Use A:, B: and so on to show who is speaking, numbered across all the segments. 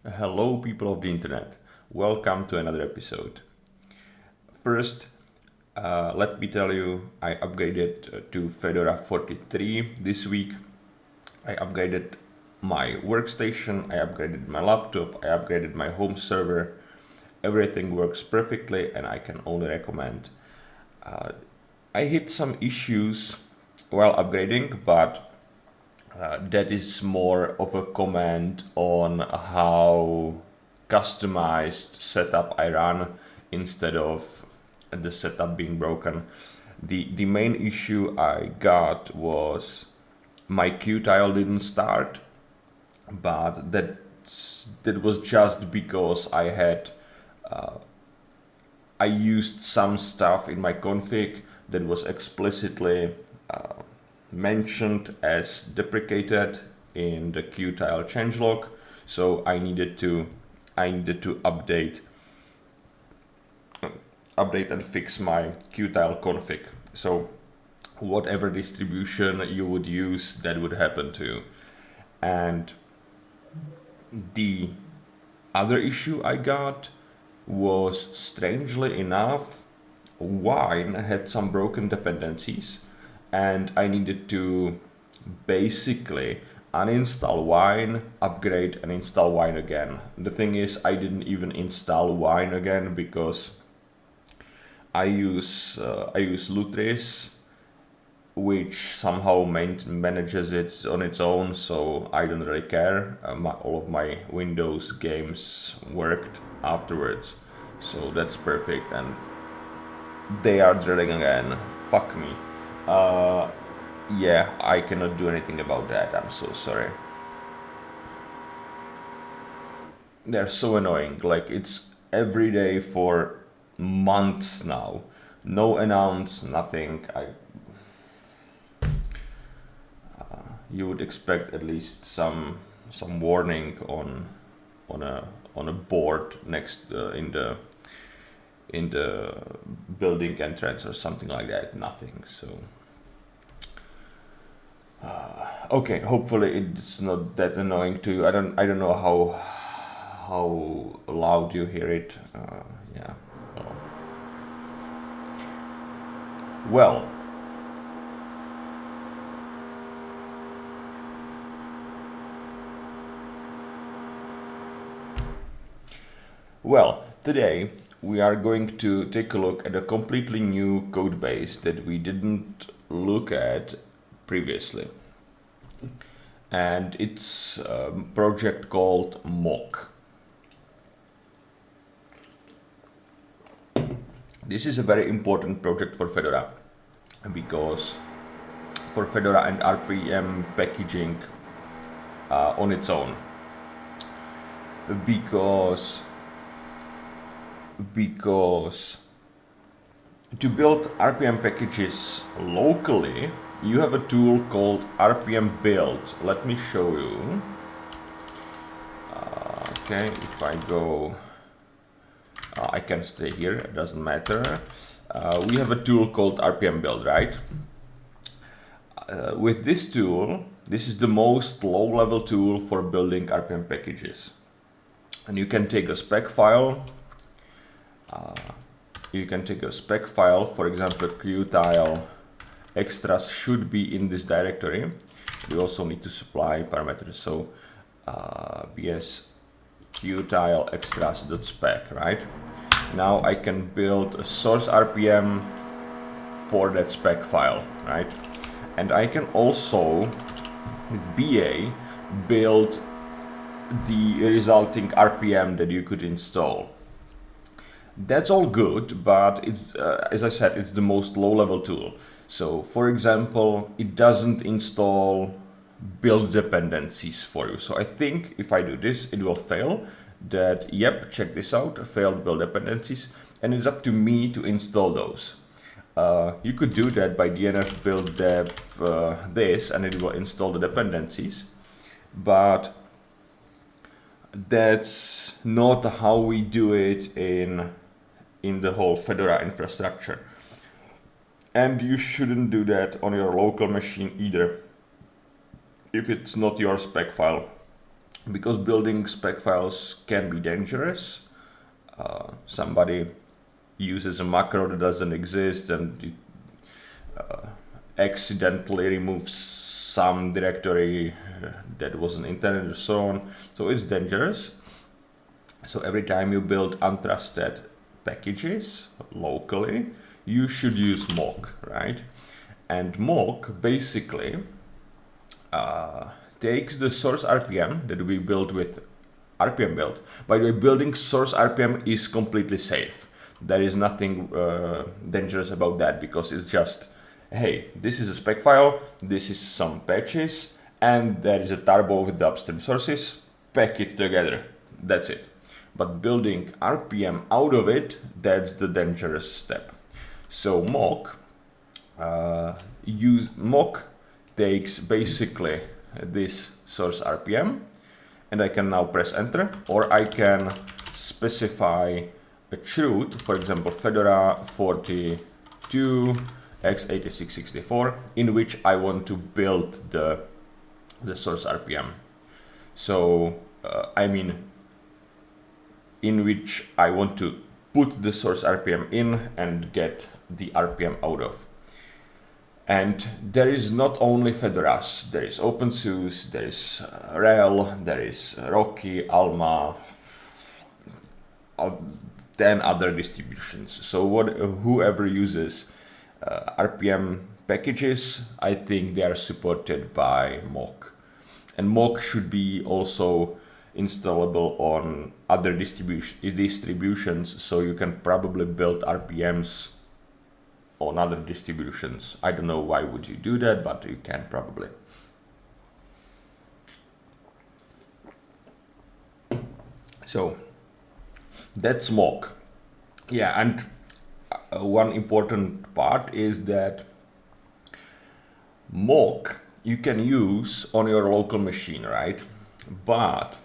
A: Hello, people of the internet. Welcome to another episode. First, let me tell you, I upgraded to Fedora 43 this week. I upgraded my workstation, I upgraded my laptop, I upgraded my home server. Everything works perfectly, and I can only recommend. I hit some issues while upgrading, but that is more of a comment on how customized setup I run instead of the setup being broken. The main issue I got was my Qtile didn't start, but that was just because I used some stuff in my config that was explicitly mentioned as deprecated in the Qtile changelog, so I needed to update and fix my Qtile config. So whatever distribution you would use, that would happen to. And the other issue I got was, strangely enough, Wine had some broken dependencies, and I needed to basically uninstall Wine, upgrade, and install Wine again. The thing is, I didn't even install Wine again because I use Lutris, which somehow manages it on its own, so I don't really care. All of my Windows games worked afterwards, so that's perfect. And they are drilling again. Fuck me. Yeah, I cannot do anything about that. I'm so sorry. They're so annoying. Like, it's every day for months now. No announce, nothing. You would expect at least some warning on a board next in the building entrance or something like that. Nothing. So okay, hopefully it's not that annoying to you. I don't know how loud you hear it. Yeah. Well, today we are going to take a look at a completely new code base that we didn't look at previously. And it's a project called Mock. This is a very important project for Fedora because for Fedora and RPM packaging on its own, because to build RPM packages locally, you have a tool called RPM build. Let me show you. Okay, if I go, I can stay here, it doesn't matter. We have a tool called RPM build, right? With this tool, this is the most low-level tool for building RPM packages. And you can take a spec file. For example, Qtile extras should be in this directory. We also need to supply parameters. So bs Qtile extras.spec, right? Now I can build a source RPM for that spec file, right? And I can also, with BA, build the resulting RPM that you could install. That's all good, but it's, as I said, it's the most low-level tool. So, for example, it doesn't install build dependencies for you. So I think if I do this, it will fail. That, yep, check this out, failed build dependencies, and it's up to me to install those. You could do that by dnf build dep this, and it will install the dependencies, but that's not how we do it in the whole Fedora infrastructure. And you shouldn't do that on your local machine either, if it's not your spec file. because building spec files can be dangerous. Somebody uses a macro that doesn't exist and it, accidentally removes some directory that wasn't intended and so on. So it's dangerous. So every time you build untrusted packages locally, you should use mock, right? And mock basically takes the source RPM that we built with RPM build. By the way, building source RPM is completely safe. There is nothing dangerous about that, because it's just, hey, this is a spec file, this is some patches, and there is a turbo with the upstream sources, pack it together, that's it. But building RPM out of it, that's the dangerous step. So mock takes basically this source RPM, and I can now press enter, or I can specify a chroot, for example, Fedora 42 x86-64, in which I want to build the source RPM. So I mean, in which I want to put the source RPM in and get the RPM out of. And there is not only Fedoras, there is OpenSUSE, there is RHEL, there is Rocky, Alma, 10 other distributions. So whoever uses RPM packages, I think they are supported by mock. And mock should be also installable on other distributions, so you can probably build RPMs on other distributions. I don't know why would you do that, but you can probably. So that's mock. Yeah, and one important part is that mock you can use on your local machine, right? But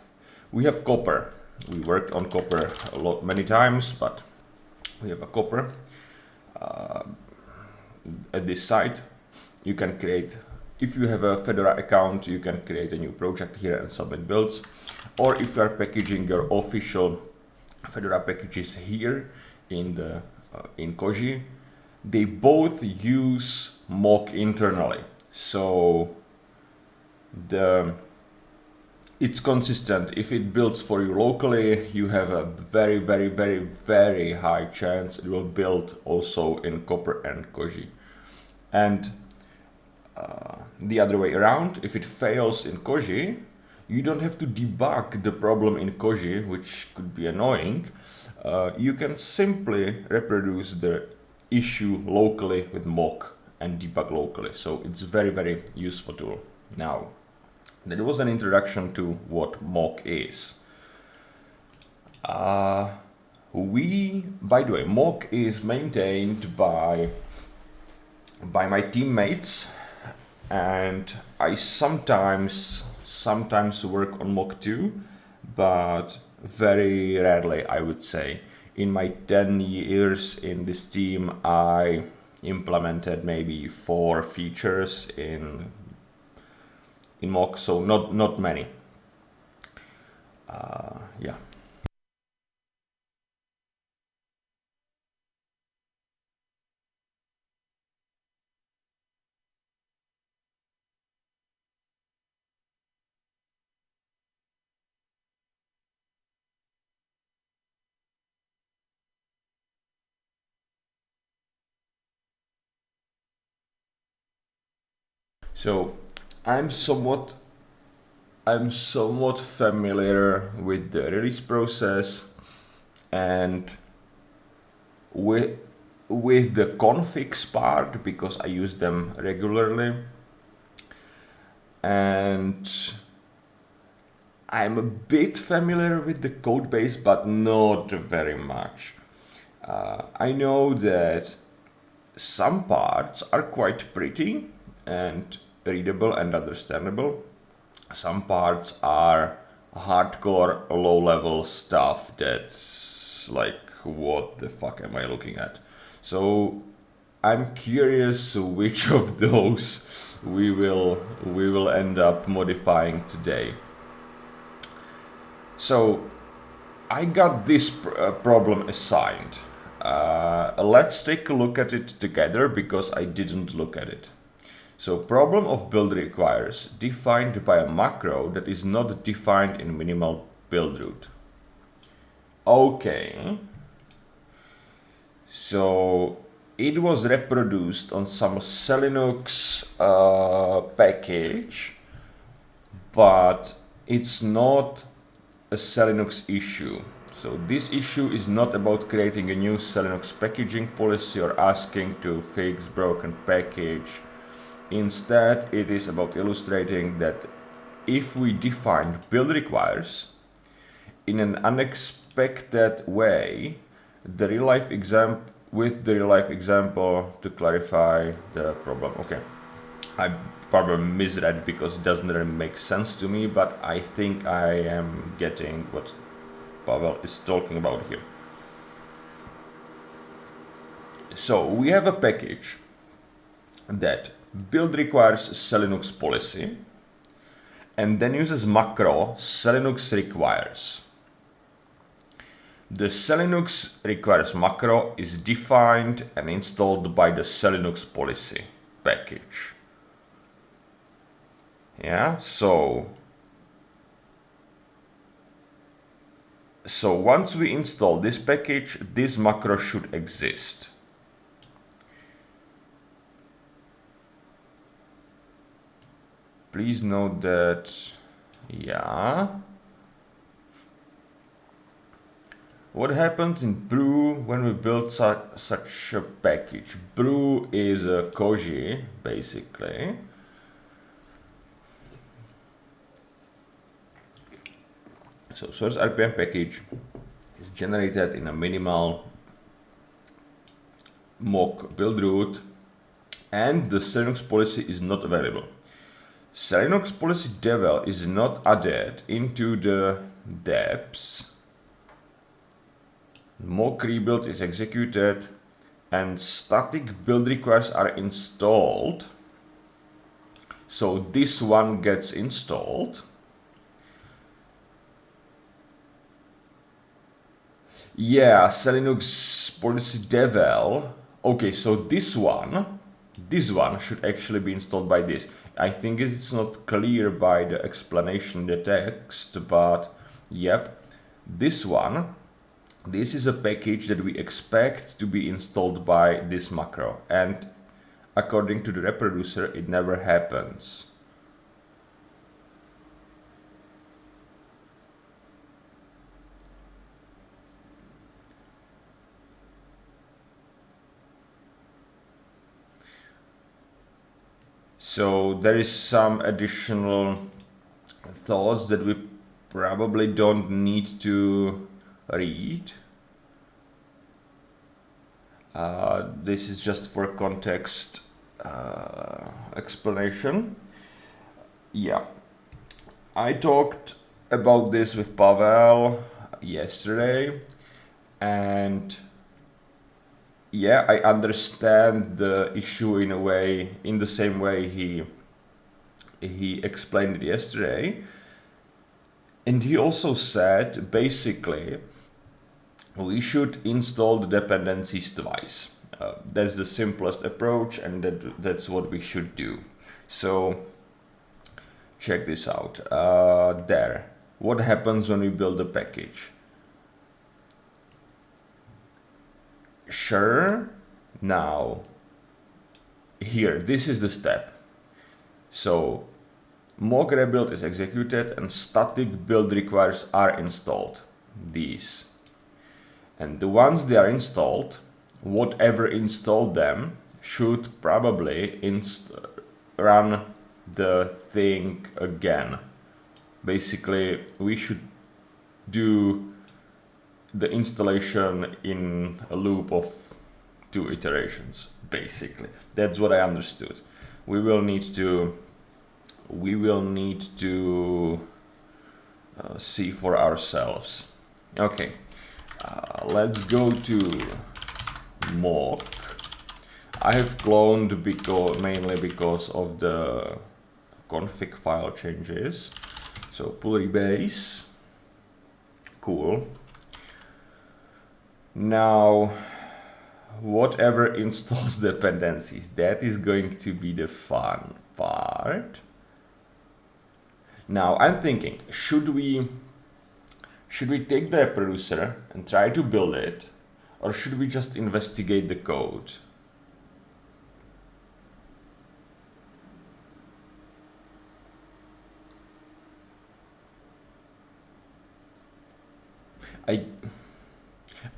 A: we have Copper. We worked on Copper many times, but we have a Copper. At this site, you can create, if you have a Fedora account, you can create a new project here and submit builds. Or if you are packaging your official Fedora packages here in Koji, they both use mock internally. So it's consistent. If it builds for you locally, you have a very, very, very, very high chance it will build also in Copper and Koji. And the other way around, if it fails in Koji, you don't have to debug the problem in Koji, which could be annoying. You can simply reproduce the issue locally with mock and debug locally. So it's very, very useful tool. Now, that was an introduction to what mock is. By the way, mock is maintained by my teammates, and I sometimes work on mock too, but very rarely, I would say. In my 10 years in this team, I implemented maybe 4 features in mock, so not many. Yeah. So I'm somewhat familiar with the release process and with the configs part, because I use them regularly, and I'm a bit familiar with the code base, but not very much. I know that some parts are quite pretty and readable and understandable. Some parts are hardcore low-level stuff that's like, what the fuck am I looking at? So I'm curious which of those we will end up modifying today. So I got this problem assigned. Let's take a look at it together because I didn't look at it. So problem of build requires defined by a macro that is not defined in minimal build root. Okay. So it was reproduced on some Linux package, but it's not a Linux issue. So this issue is not about creating a new Linux packaging policy or asking to fix broken package. Instead, it is about illustrating that if we define build requires in an unexpected way, the real life example to clarify the problem. Okay, I probably misread because it doesn't really make sense to me, but I think I am getting what Pavel is talking about here. So we have a package that build requires Linux policy and then uses macro Linux requires. The Linux requires macro is defined and installed by the Linux policy package. Yeah, so once we install this package, this macro should exist. Please note that, yeah. What happens in brew when we build such a package? Brew is a koji, basically. So source RPM package is generated in a minimal mock build root, and the Linux policy is not available. Linux policy devel is not added into the depths. Mock rebuild is executed and static build requires are installed. So this one gets installed. Yeah, Linux policy devel. Okay, so this one should actually be installed by this. I think it's not clear by the explanation in the text, but yep, this is a package that we expect to be installed by this macro, and according to the reproducer, it never happens. So there is some additional thoughts that we probably don't need to read. This is just for context explanation. Yeah, I talked about this with Pavel yesterday, and yeah, I understand the issue in a way, in the same way he explained it yesterday. And he also said, basically, we should install the dependencies twice. That's the simplest approach, and that's what we should do. So check this out. There. What happens when we build a package? Sure. Now, here, this is the step. So mock rebuild is executed and static build requires are installed. These. And once they are installed, whatever installed them should probably run the thing again. Basically, we should do the installation in a loop of 2 iterations, basically. That's what I understood. We will need to see for ourselves. Okay, let's go to mock. I have cloned mainly because of the config file changes. So pull rebase. Cool. Now, whatever installs dependencies, that is going to be the fun part. Now, I'm thinking, should we take the reproducer and try to build it, or should we just investigate the code?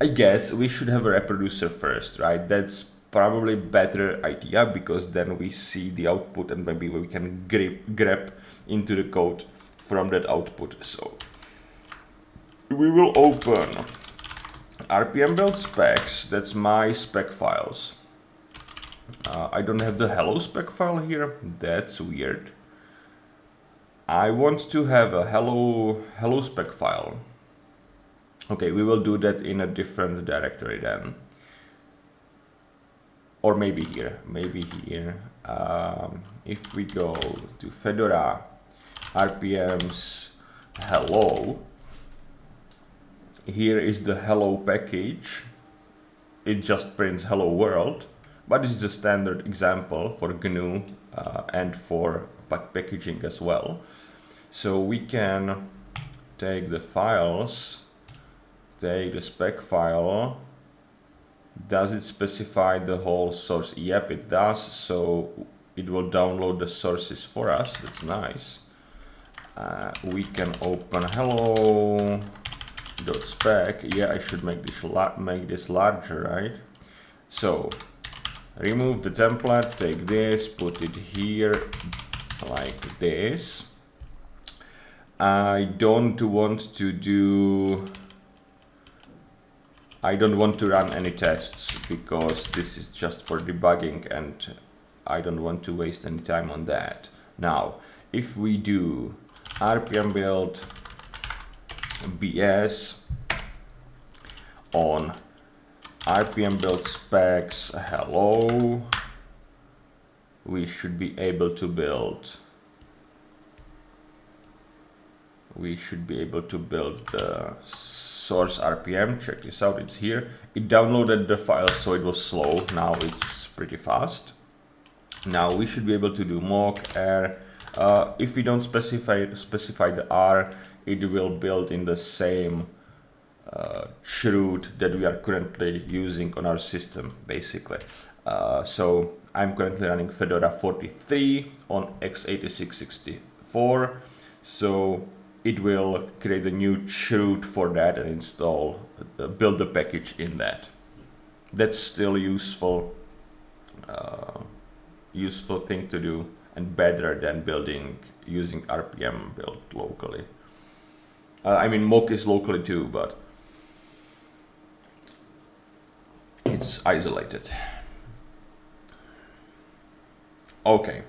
A: I guess we should have a reproducer first, right? That's probably better idea, because then we see the output and maybe we can grab into the code from that output. So we will open RPM build specs. That's my spec files. I don't have the hello spec file here. That's weird. I want to have a hello spec file. Okay, we will do that in a different directory then. Or maybe here, if we go to Fedora, RPMs, hello, here is the hello package. It just prints hello world, but this is a standard example for GNU and for packaging as well. So we can take the files, take the spec file. Does it specify the whole source? Yep, it does. So it will download the sources for us. That's nice. We can open hello.spec. Yeah, I should make this larger, right? So remove the template, take this, put it here like this. I don't want to run any tests, because this is just for debugging and I don't want to waste any time on that. Now, if we do RPM build BS on RPM build specs hello, we should be able to build the source RPM. Check this out, it's here. It downloaded the file, so it was slow. Now it's pretty fast. Now we should be able to do mock R. If we don't specify the R, it will build in the same chroot that we are currently using on our system, basically. So I'm currently running Fedora 43 on x86-64. So it will create a new chroot for that and install, build the package in that. That's still useful thing to do, and better than using RPM build locally. I mean, mock is locally too, but it's isolated. Okay,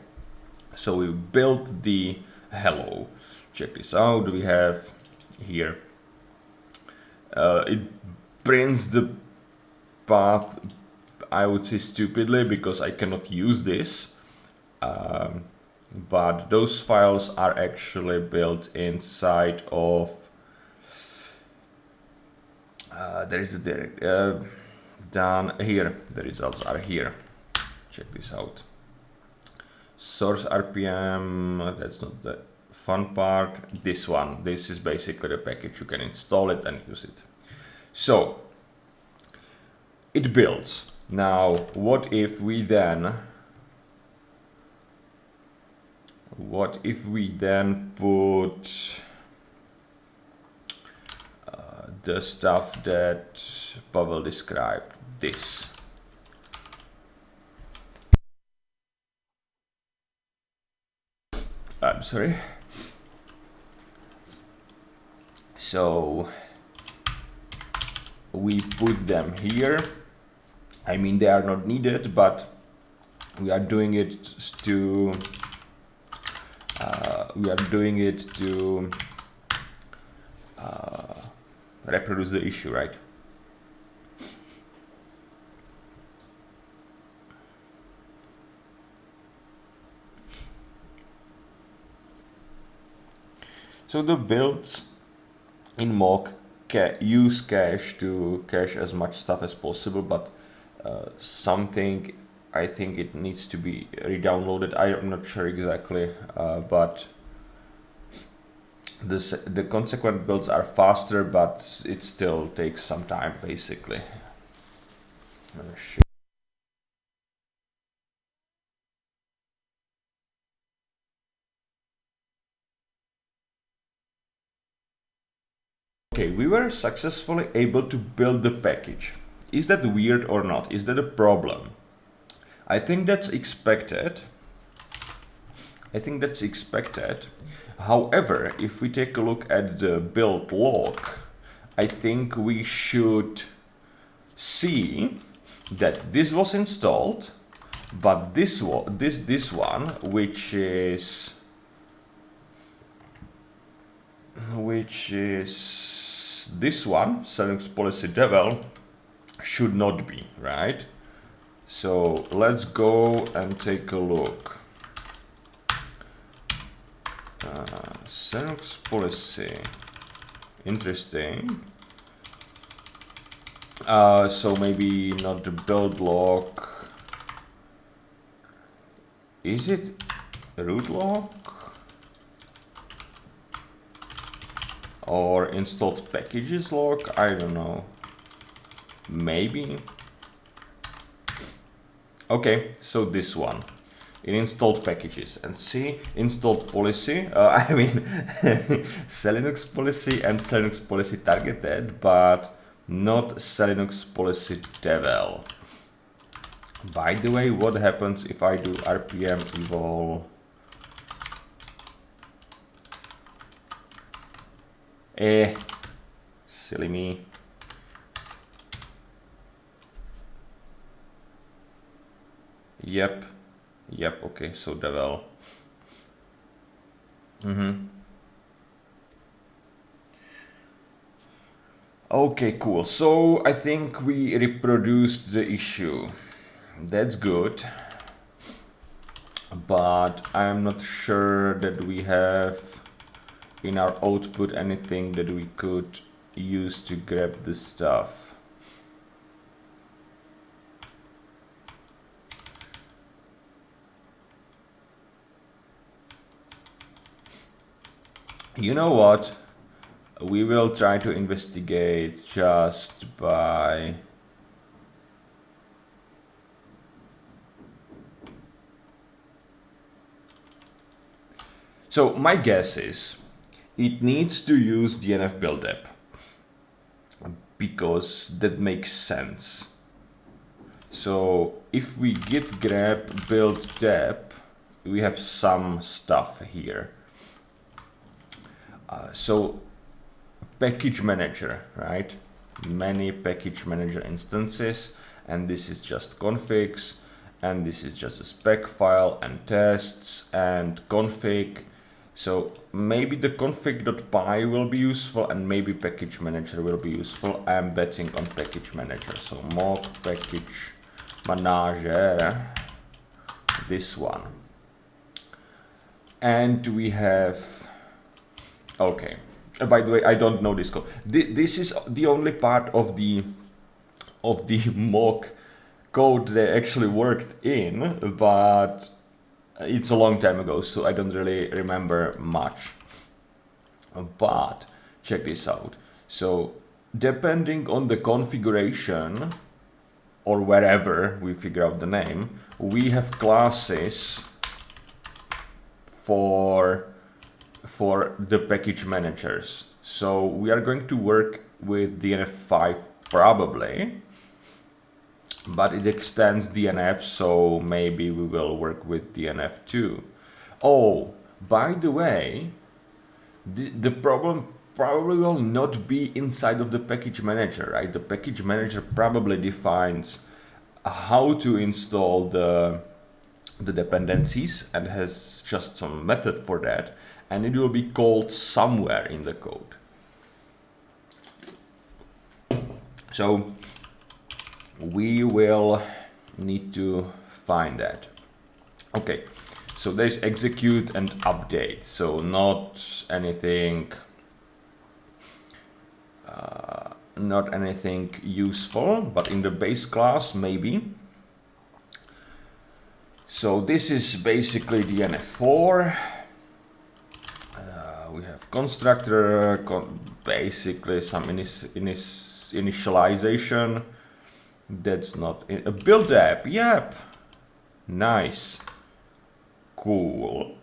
A: so we built the hello. Check this out. We have here, it prints the path, I would say stupidly, because I cannot use this, but those files are actually built inside of there is the direct down here. The results are here. Check this out. Source RPM, that's not the fun part. This one, this is basically the package. You can install it and use it. So it builds. Now, what if we then put the stuff that Pavel described, this. I'm sorry. So we put them here. I mean, they are not needed, but we are doing it to reproduce the issue, right? So the builds in mock use cache to cache as much stuff as possible, but something, I think it needs to be re-downloaded. I'm not sure exactly, but the consequent builds are faster, but it still takes some time, basically. Okay, we were successfully able to build the package. Is that weird or not? Is that a problem? I think that's expected. However, if we take a look at the build log, I think we should see that this was installed, but this one, which is this one, Linux policy devel, should not be, right? So let's go and take a look. Linux policy, interesting. So maybe not the build log. Is it root log? Or installed packages log? I don't know. Maybe. Okay, so this one. In installed packages, and see installed policy, I mean Linux policy and Linux policy targeted, but not Linux policy devel. By the way, what happens if I do rpm eval silly me. Yep, okay, so devel. Okay, cool. So I think we reproduced the issue. That's good. But I'm not sure that we have in our output anything that we could use to grab the stuff. You know what? We will try to investigate just by so my guess is it needs to use DNF build app because that makes sense. So if we git grab build dep, we have some stuff here. So package manager, right? Many package manager instances, and this is just configs, and this is just a spec file and tests and config. So maybe the config.py will be useful, and maybe package manager will be useful. I'm betting on package manager. So mock package manager, this one. And we have, okay. By the way, I don't know this code. This is the only part of the mock code they actually worked in, but it's a long time ago, so I don't really remember much. But check this out. So depending on the configuration or wherever we figure out the name, we have classes for the package managers. So we are going to work with DNF5 probably, but it extends DNF, so maybe we will work with DNF2. Oh, by the way, the problem probably will not be inside of the package manager, right? The package manager probably defines how to install the dependencies and has just some method for that, and it will be called somewhere in the code. So we will need to find that. Okay, so there's execute and update, so not anything not anything useful, but in the base class maybe. So this is basically DNF4. We have constructor, basically some initialization. That's not a build app. Yep. Nice. Cool.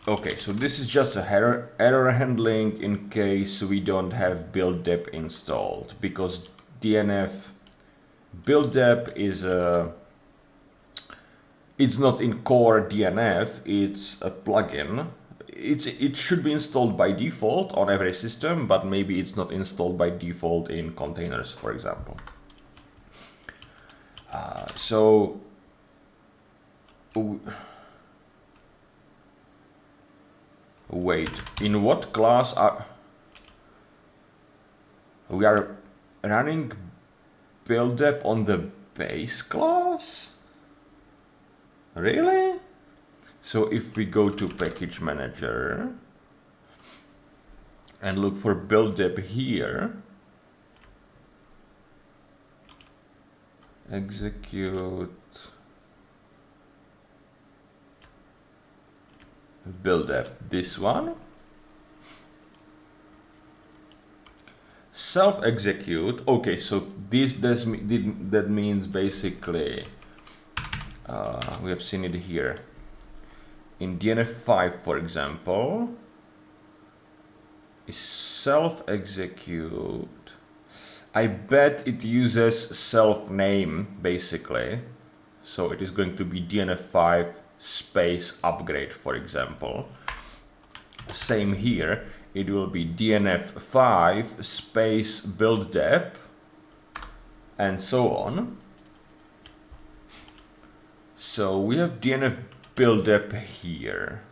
A: Okay, so this is just a error handling in case we don't have build dep installed, because DNF build dep is it's not in core DNF, it's a plugin. It should be installed by default on every system, but maybe it's not installed by default in containers, for example. So wait, in what class are we running build dep on the base class? Really? So if we go to package manager and look for build dep here, execute build dep, this one, self execute. Okay, so that means basically we have seen it here in DNF5, for example, is self execute. I bet it uses self name basically, so it is going to be DNF5 space upgrade, for example. Same here, it will be DNF5 space build dep and so on. So we have DNF build dep here.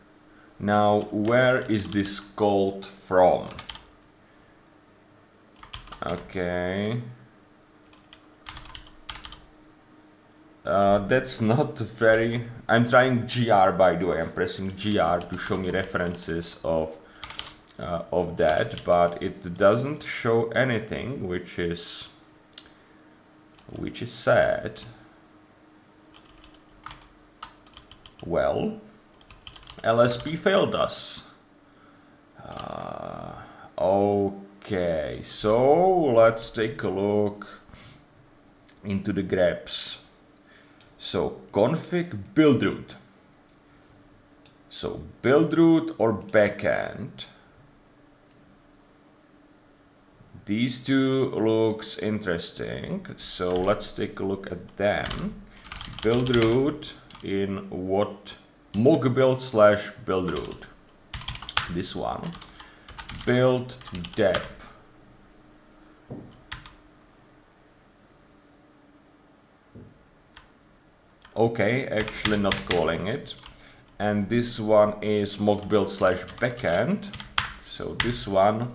A: Now where is this called from? Okay. That's not very... I'm trying GR, by the way. I'm pressing GR to show me references of that, but it doesn't show anything, which is sad. Well, LSP failed us. Okay, so let's take a look into the grabs. So config build root. So build root or backend. These two looks interesting. So let's take a look at them. Build root in what? Mock build slash build root. This one. Build dep. Okay, actually not calling it. And this one is mock build slash backend. So this one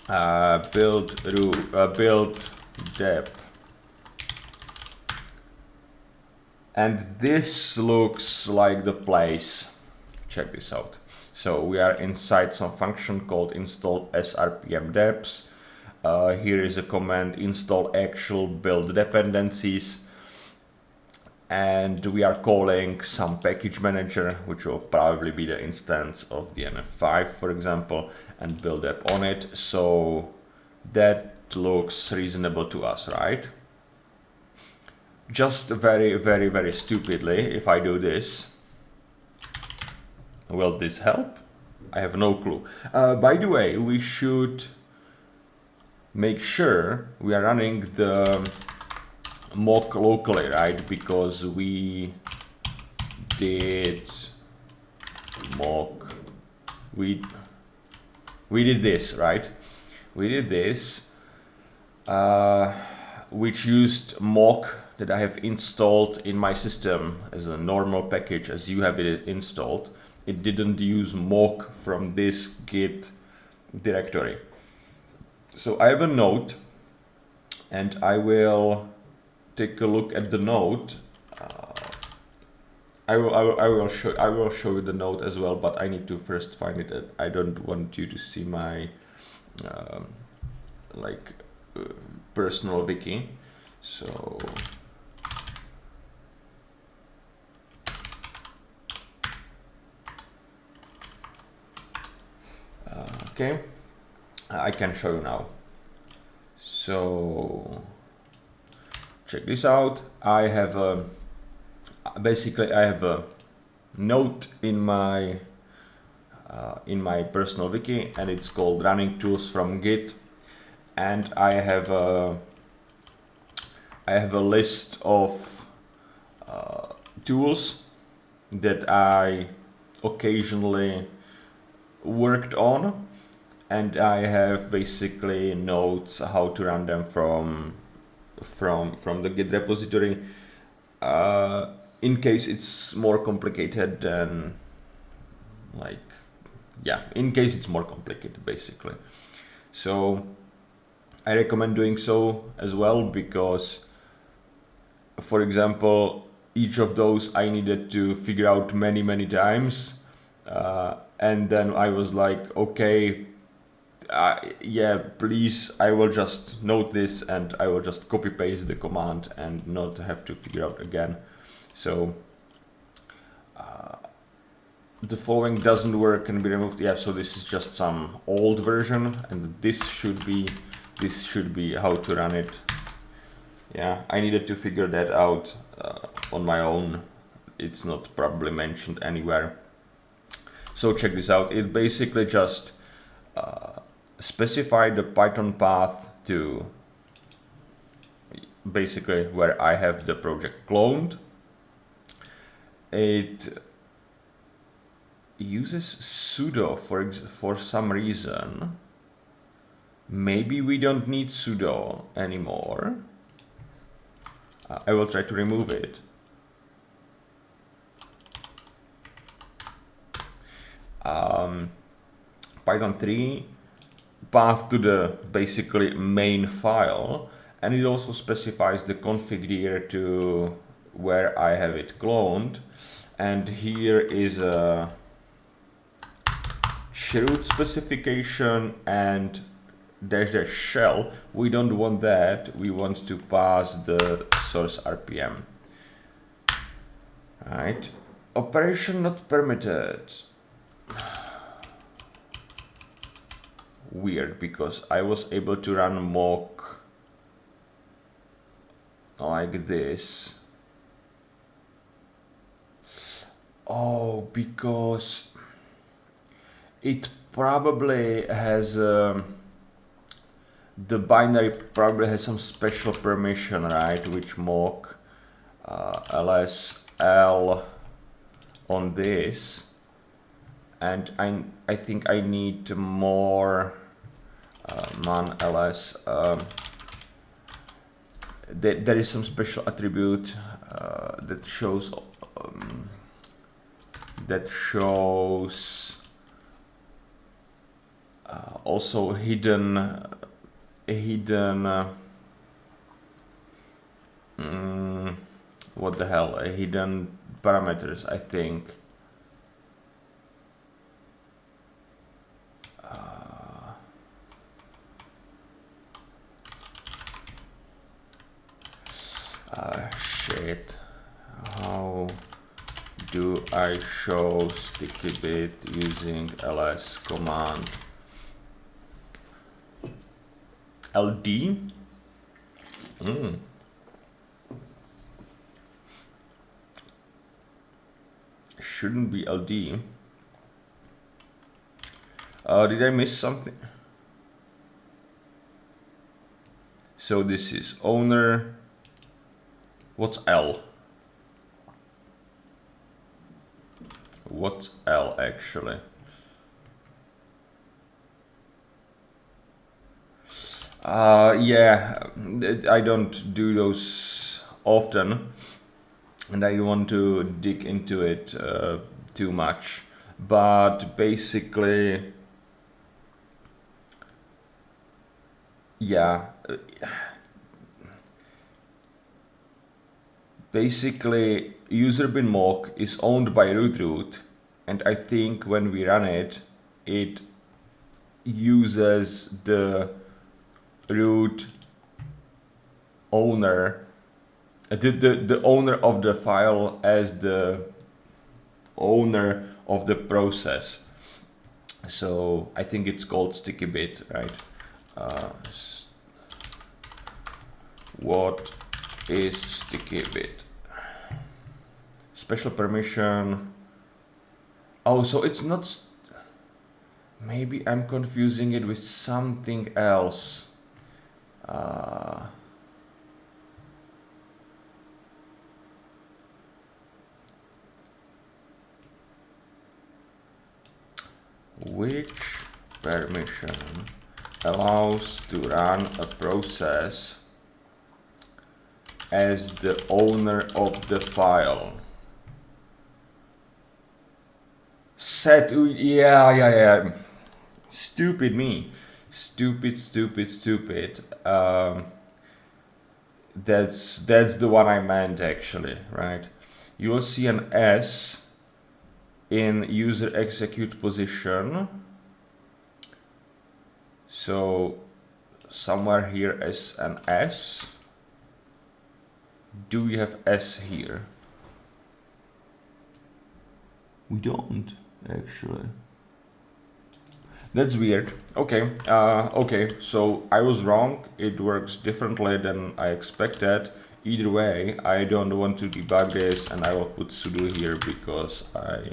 A: build dep. And this looks like the place. Check this out. So we are inside some function called install srpm deps. Here is a command install actual build dependencies. And we are calling some package manager, which will probably be the instance of DNF5, for example, and build dep on it. So that looks reasonable to us, right? Just very, very, very stupidly, if I do this, will this help? I have no clue. By the way, we should make sure we are running the mock locally, right? Because we did mock, we did this, right? We did this, which used mock that I have installed in my system as a normal package as you have it installed. It didn't use mock from this git directory. So I have a node and I will take a look at the node. I will show you the node as well, but I need to first find it. I don't want you to see my like personal wiki. So okay, I can show you now. So check this out. I have a basically I have a note in my personal wiki, and it's called running tools from Git, and I have a list of tools that I occasionally worked on, and I have basically notes how to run them from the Git repository, in case it's more complicated than in case it's more complicated basically. So I recommend doing so as well, because for example, each of those I needed to figure out many times, and then I was like, okay, yeah, please, I will just note this and I will just copy paste the command and not have to figure out again. So the following doesn't work, can be removed. Yeah, so this is just some old version, and this should be how to run it. Yeah, I needed to figure that out on my own. It's not probably mentioned anywhere. So check this out. It basically just specify the Python path to basically where I have the project cloned. It uses sudo for some reason. Maybe we don't need sudo anymore. I will try to remove it. Python 3 path to the basically main file, and it also specifies the config here to where I have it cloned, and here is a root specification and -- shell. We don't want that. We want to pass the source RPM. Right. Operation not permitted. Weird, because I was able to run mock like this. Oh, because it probably has the binary probably has some special permission, right? Which mock LSL on this, and I think I need more man ls. There is some special attribute that shows also hidden what the hell, hidden parameters, I think. Shit, how do I show sticky bit using ls command? LD? Shouldn't be LD. Did I miss something? So this is owner. What's L? What's L actually? Yeah, I don't do those often, and I don't want to dig into it too much. But basically, yeah. Basically, user bin mock is owned by root, and I think when we run it, it uses the root owner, the owner of the file as the owner of the process. So I think it's called sticky bit, right? What is sticky bit? Special permission. Oh, so it's not. Maybe I'm confusing it with something else. Which permission allows to run a process as the owner of the file? Set, yeah. Stupid me. Stupid. That's the one I meant actually, right? You will see an S in user execute position. So somewhere here is an S. Do we have S here? We don't actually. That's weird. Okay, okay, so I was wrong. It works differently than I expected. Either way, I don't want to debug this, and I will put sudo here because I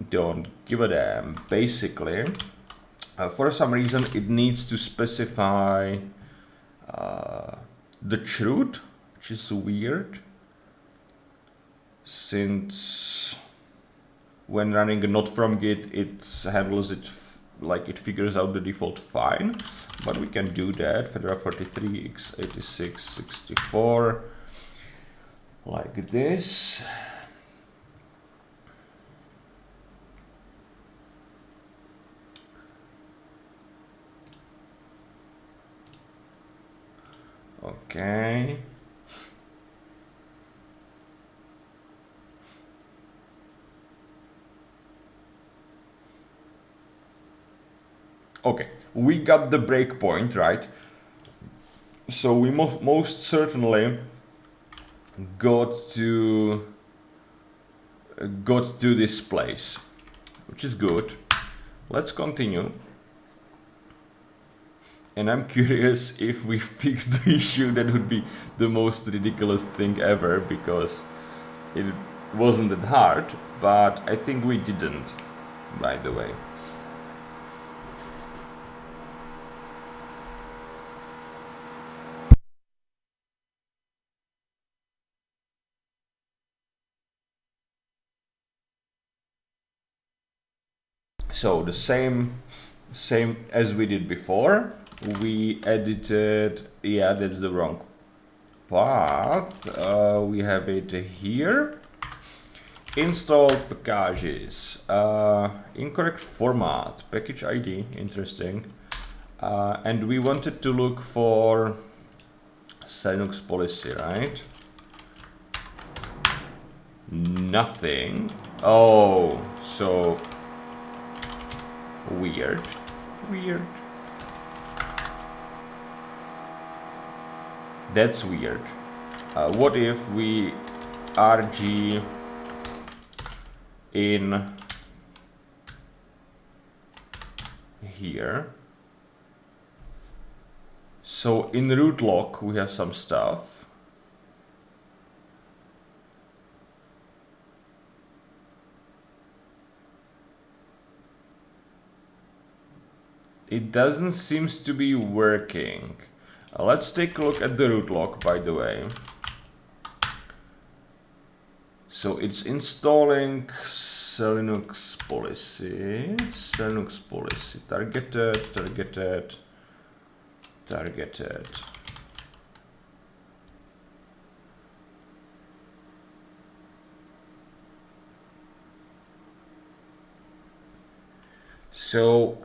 A: don't give a damn. Basically, for some reason, it needs to specify the truth, which is weird, since when running a not from Git, it handles it like it figures out the default fine, but we can do that. Fedora 43 x86 64 like this. Okay. Okay, we got the breakpoint, right? So we most certainly got to this place, which is good. Let's continue. And I'm curious if we fix the issue. That would be the most ridiculous thing ever, because it wasn't that hard, but I think we didn't, by the way. So the same as we did before, we edited, yeah, that's the wrong path. We have it here. Installed packages, incorrect format, package ID, interesting. And we wanted to look for Linux policy, right? Nothing. Oh, so weird. That's weird. What if we RG in here? So in root lock we have some stuff. It doesn't seem to be working. Let's take a look at the root log, by the way. So it's installing Linux policy, targeted. So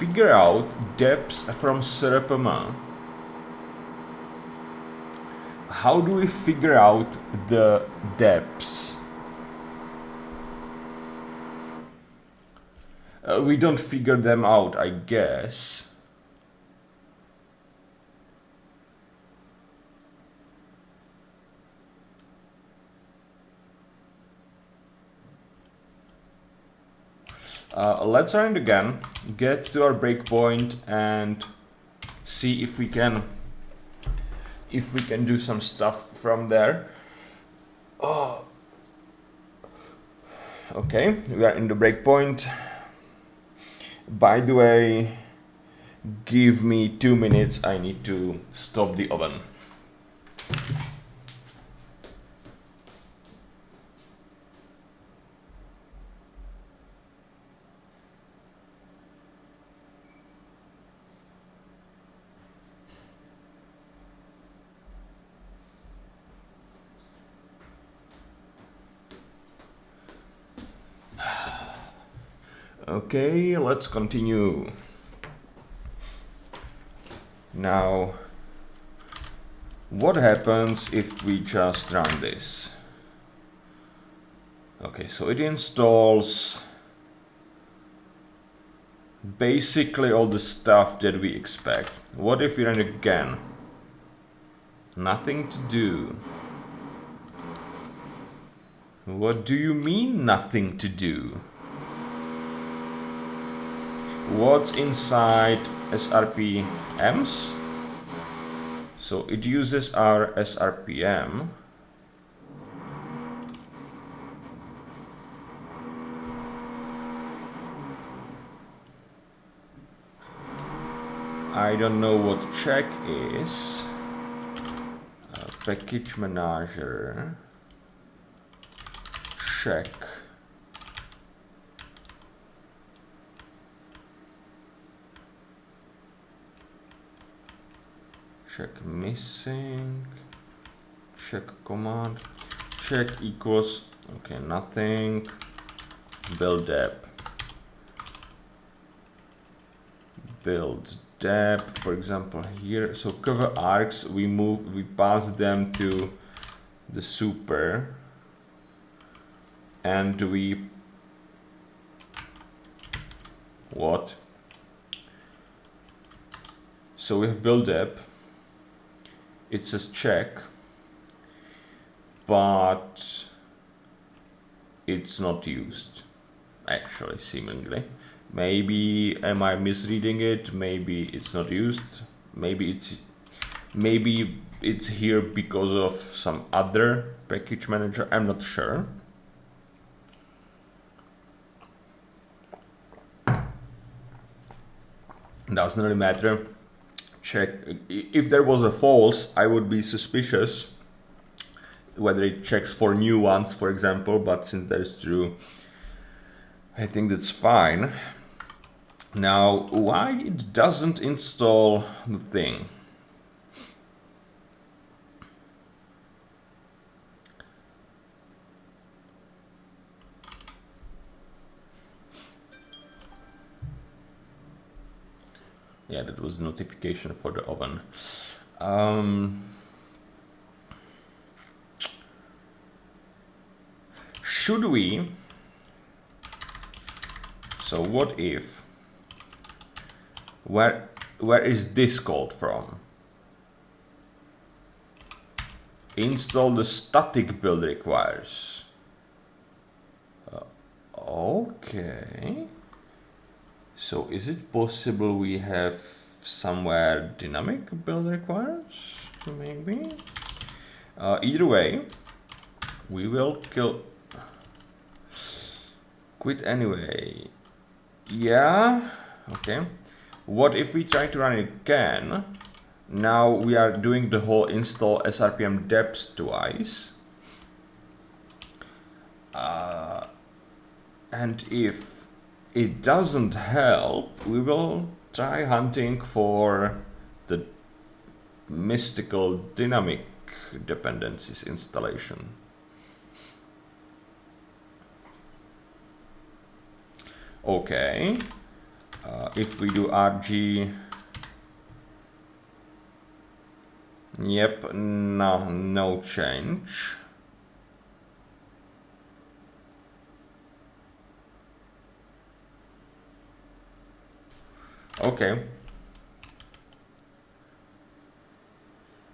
A: figure out depths from Serpema. How do we figure out the depths? We don't figure them out, I guess. Let's run it again, get to our breakpoint and see if we can do some stuff from there. Oh. Okay, we are in the breakpoint. By the way, give me 2 minutes, I need to stop the oven. Okay, let's continue. Now, what happens if we just run this? Okay, so it installs basically all the stuff that we expect. What if we run it again? Nothing to do. What do you mean, nothing to do? What's inside SRPMs? So it uses our SRPM. I don't know what check is. Package manager. Check. Check missing. Check command. Check equals. Okay, nothing. Build depth. Build depth, for example, here. So cover arcs, we pass them to the super, and we what? So we have build depth. It says check, but it's not used, actually, seemingly. Maybe am I misreading it? Maybe it's not used. Maybe it's here because of some other package manager. I'm not sure. Doesn't really matter. Check. If there was a false, I would be suspicious whether it checks for new ones, for example, but since that is true, I think that's fine. Now, why it doesn't install the thing? Yeah, that was notification for the oven. Should we? So what if? Where is this called from? Install the static build requires. Okay. So is it possible we have somewhere dynamic build requires? Maybe. Either way, we will quit anyway. Yeah. Okay. What if we try to run it again? Now we are doing the whole install SRPM depths twice. And if it doesn't help, we will try hunting for the mystical dynamic dependencies installation. Okay. If we do RG, yep, no change. Okay.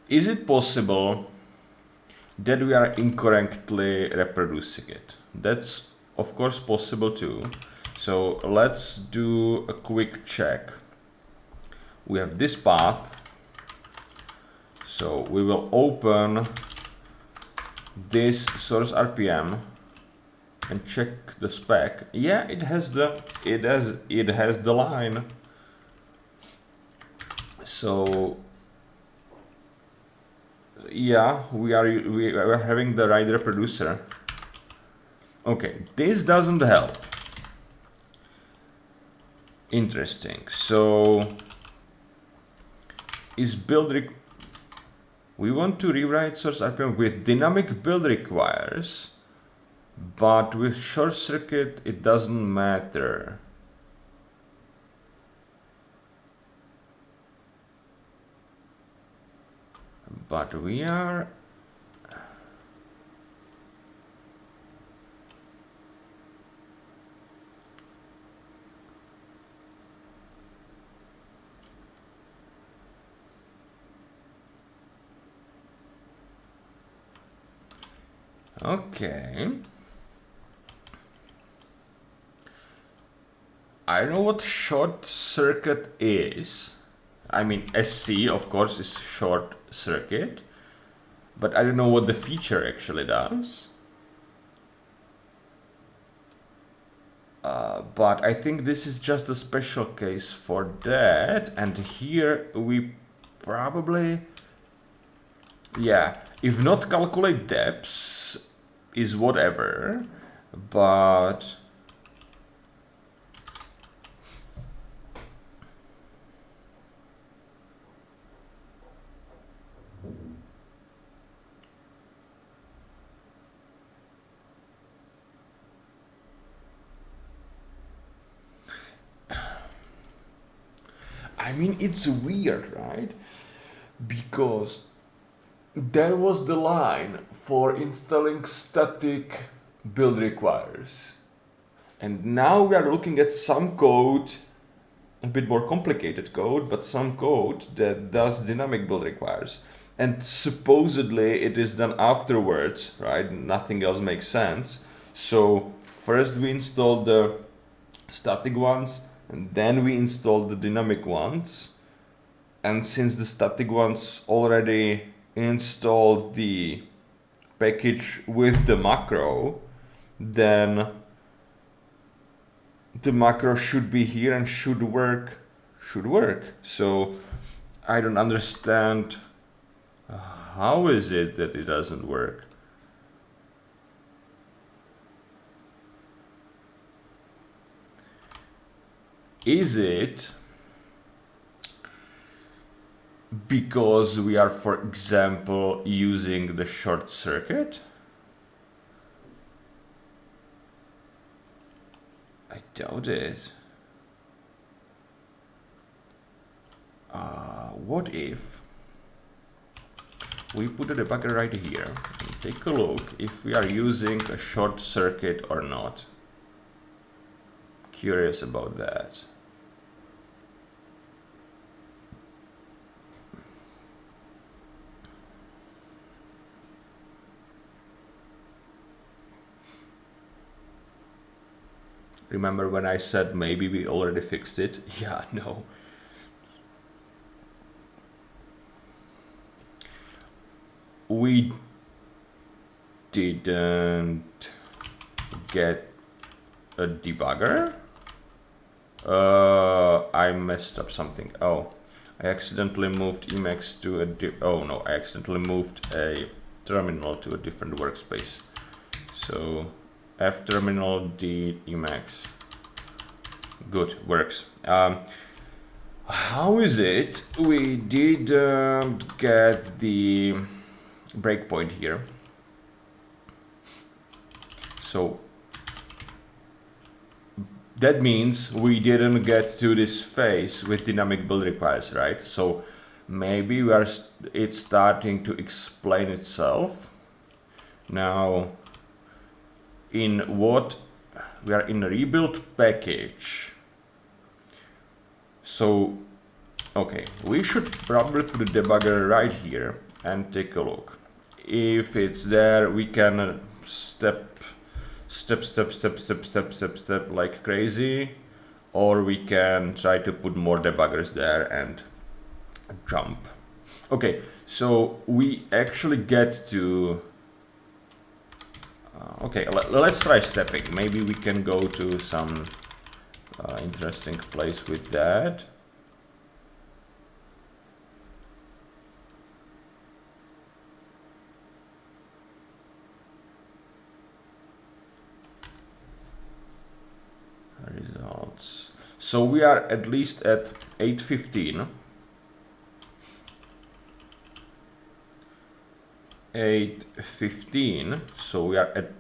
A: Is it possible that we are incorrectly reproducing it? That's of course possible too. So let's do a quick check. We have this path. So we will open this source RPM and check the spec. Yeah, it has the line. So yeah, we are having the right reproducer. Okay, this doesn't help. Interesting. So is we want to rewrite source RPM with dynamic build requires, but with short circuit it doesn't matter. But we are okay. I don't know what short circuit is. I mean, SC of course is short circuit, but I don't know what the feature actually does. But I think this is just a special case for that, and here we probably, yeah, if not calculate depths is whatever, but I mean, it's weird, right? Because there was the line for installing static build requires. And now we are looking at some code, a bit more complicated code, but some code that does dynamic build requires. And supposedly it is done afterwards, right? Nothing else makes sense. So first we installed the static ones, and then we installed the dynamic ones. And since the static ones already installed the package with the macro, then the macro should be here and should work. So I don't understand how is it that it doesn't work. Is it because we are, for example, using the short circuit? I doubt it. What if we put a debugger right here and take a look if we are using a short circuit or not? Curious about that. Remember when I said maybe we already fixed it? Yeah, no. We didn't get a debugger. I messed up something. Oh, I accidentally moved Emacs to I accidentally moved a terminal to a different workspace. So F terminal D Emacs. Good, works. How is it we didn't get the breakpoint here? So that means we didn't get to this phase with dynamic build requires, right? So maybe it's starting to explain itself. Now, we are in a rebuild package. So, okay, we should probably put a debugger right here and take a look. If it's there, we can step like crazy, or we can try to put more debuggers there and jump. Okay, so we actually get to okay, let's try stepping. Maybe we can go to some interesting place with that. Results. So we are at least at 8:15. 8:15. So we are at.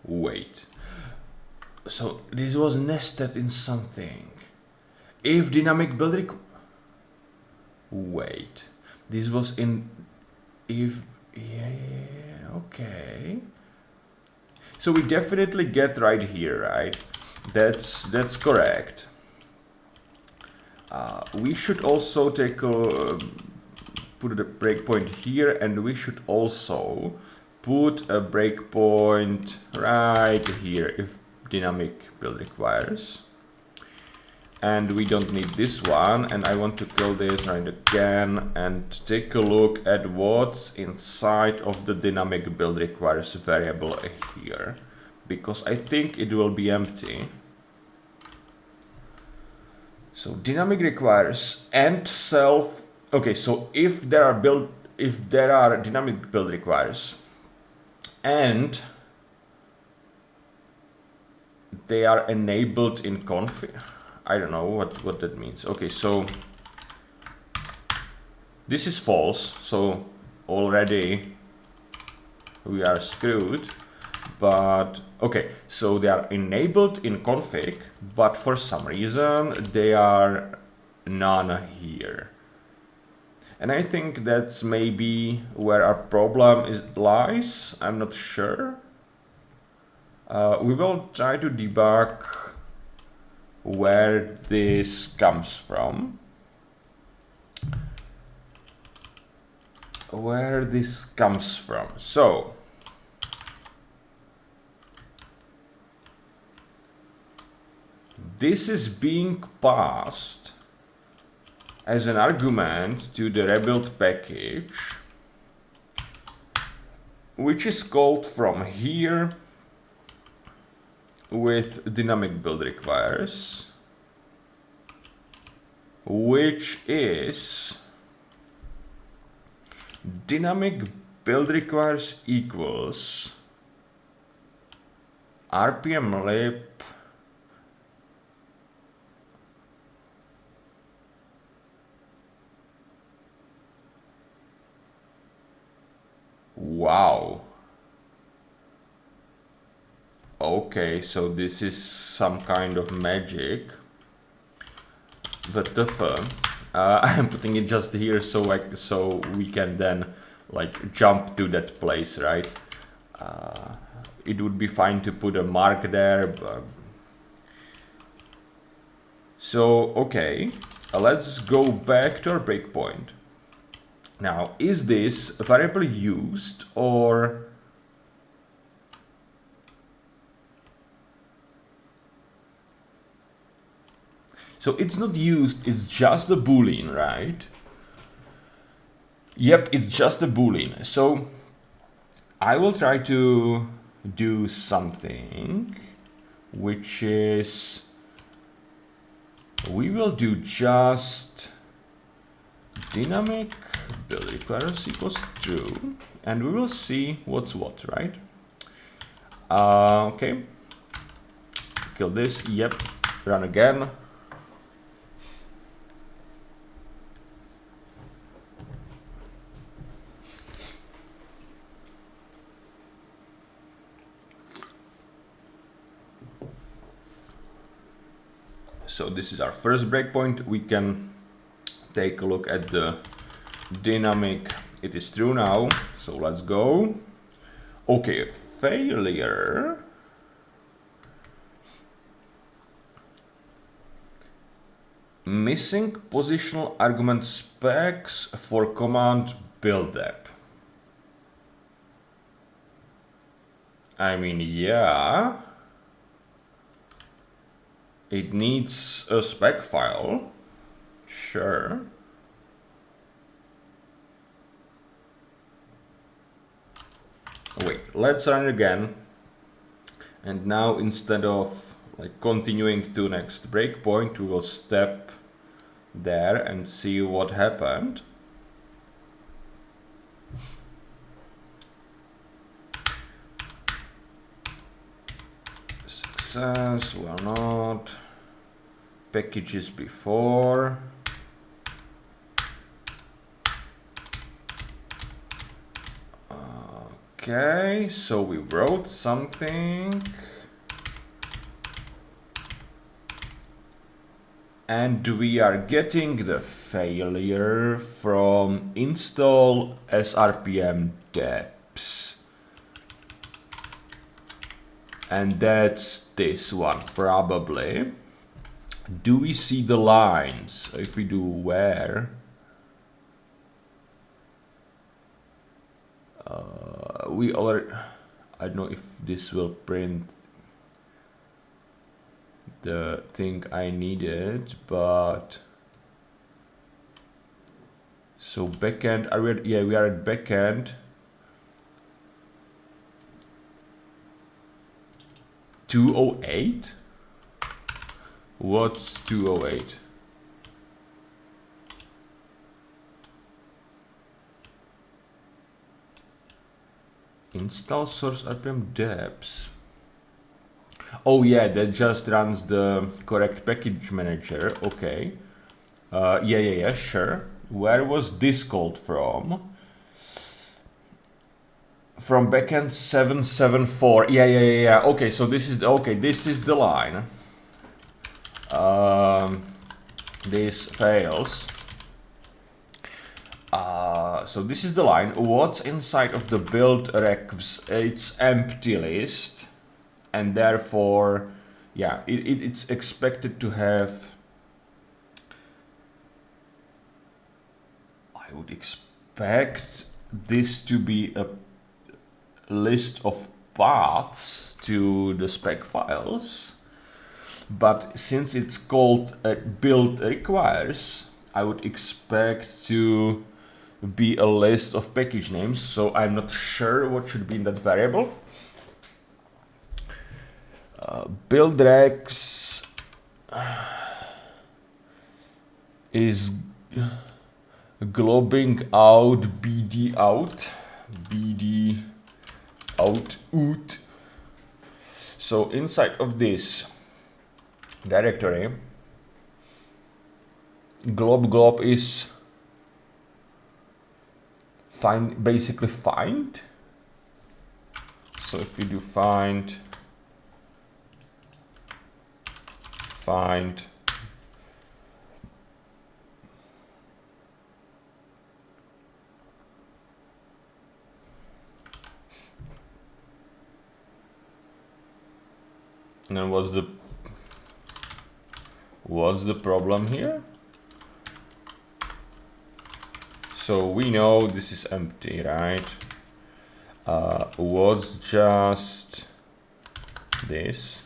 A: Wait. So this was nested in something. If dynamic build wait. This was in if yeah, okay. So we definitely get right here, right? That's correct. We should also take a put a breakpoint here, and we should also put a breakpoint right here if dynamic build requires. And we don't need this one, and I want to kill this right again and take a look at what's inside of the dynamic build requires variable here, because I think it will be empty. So dynamic requires and self. Okay, so if there are dynamic build requires and they are enabled in config. I don't know what that means. Okay, so this is false, so already we are screwed. But okay, so they are enabled in config, but for some reason they are none here. And I think that's maybe where our problem lies. I'm not sure. We will try to debug where this comes from. Where this comes from. So this is being passed as an argument to the rebuild package, which is called from here with dynamic build requires, which is dynamic build requires equals rpm lib wow. Okay, so this is some kind of magic. What the fuck? I'm putting it just here so we can then like jump to that place, right? It would be fine to put a mark there, but so okay, let's go back to our breakpoint. Now, is this variable used or so it's not used, it's just a boolean, right? Yep, it's just a boolean. So I will try to do something which is we will do just dynamic build requires equals true, and we will see what's what, right? Okay, kill this. Yep, run again. So this is our first breakpoint. We can take a look at the dynamic. It is true now, so let's go. Okay, failure. Missing positional argument specs for command buildup. I mean, yeah. It needs a spec file. Sure. Wait, let's run it again. And now instead of like continuing to next breakpoint, we will step there and see what happened. Success, well not. Packages before. Okay, so we wrote something. And we are getting the failure from install srpm deps. And that's this one, probably. Do we see the lines? If we do where? We already, I don't know if this will print the thing I needed, but so backend, are we at, yeah, we are at backend. 208? What's 208? Install source rpm deps. Oh yeah, that just runs the correct package manager. Okay. Yeah, sure. Where was this called from? From backend 774. Yeah. Okay, so this is this is the line. This fails. So this is the line. What's inside of the BuildRequires? It's empty list, and therefore, yeah, it's expected to have. I would expect this to be a list of paths to the spec files, but since it's called BuildRequires, I would expect to be a list of package names, so I'm not sure what should be in that variable. BuildRequires is globbing out bd out. So inside of this directory, glob is basically find. So if we do find and then what's the problem here? So we know this is empty, right? What's just this?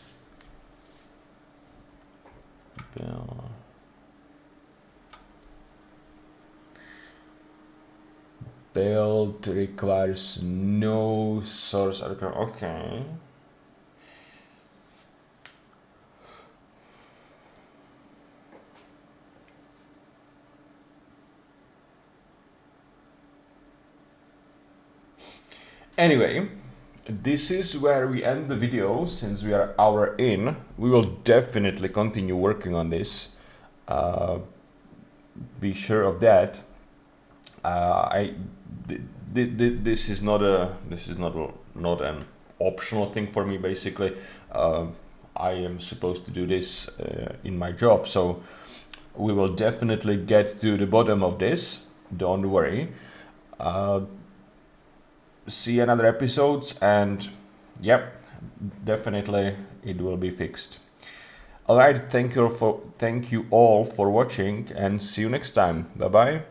A: Build requires no source. Okay. Anyway, this is where we end the video. Since we are an hour in, we will definitely continue working on this. Be sure of that. This is not an optional thing for me. Basically, I am supposed to do this in my job. So we will definitely get to the bottom of this. Don't worry. See another episodes, and yep, definitely it will be fixed. All right, thank you all for watching, and see you next time. Bye bye.